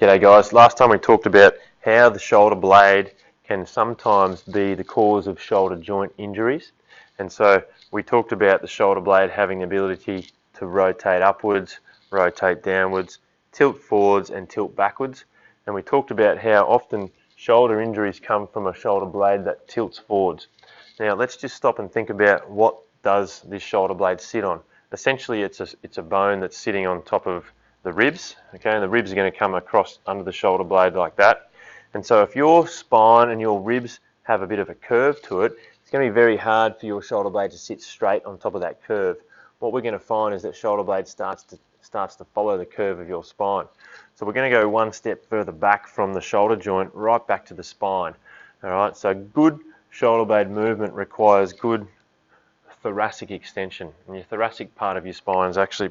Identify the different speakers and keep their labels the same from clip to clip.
Speaker 1: G'day guys, last time we talked about how the shoulder blade can sometimes be the cause of shoulder joint injuries, and so we talked about the shoulder blade having the ability to rotate upwards, rotate downwards, tilt forwards and tilt backwards, and we talked about how often shoulder injuries come from a shoulder blade that tilts forwards. Now let's just stop and think about what does this shoulder blade sit on. Essentially it's a bone that's sitting on top of the ribs, okay, and the ribs are going to come across under the shoulder blade like that. And so if your spine and your ribs have a bit of a curve to it, it's going to be very hard for your shoulder blade to sit straight on top of that curve. What we're going to find is that shoulder blade starts to follow the curve of your spine. So we're going to go one step further back from the shoulder joint right back to the spine. All right, so good shoulder blade movement requires good thoracic extension, and your thoracic part of your spine is actually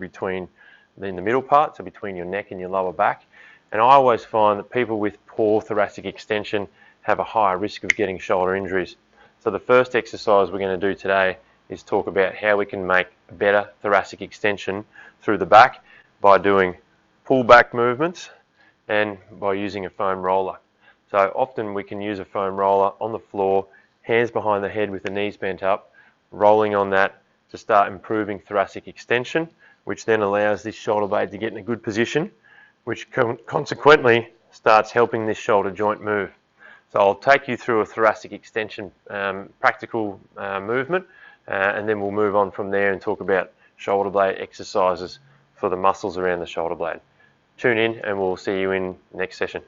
Speaker 1: in the middle part, so between your neck and your lower back. And I always find that people with poor thoracic extension have a higher risk of getting shoulder injuries. So the first exercise we're going to do today is talk about how we can make better thoracic extension through the back by doing pull back movements and by using a foam roller. So often we can use a foam roller on the floor, hands behind the head with the knees bent up, rolling on that to start improving thoracic extension, which then allows this shoulder blade to get in a good position, which consequently starts helping this shoulder joint move. So I'll take you through a thoracic extension practical movement, and then we'll move on from there and talk about shoulder blade exercises for the muscles around the shoulder blade. Tune in and we'll see you in the next session.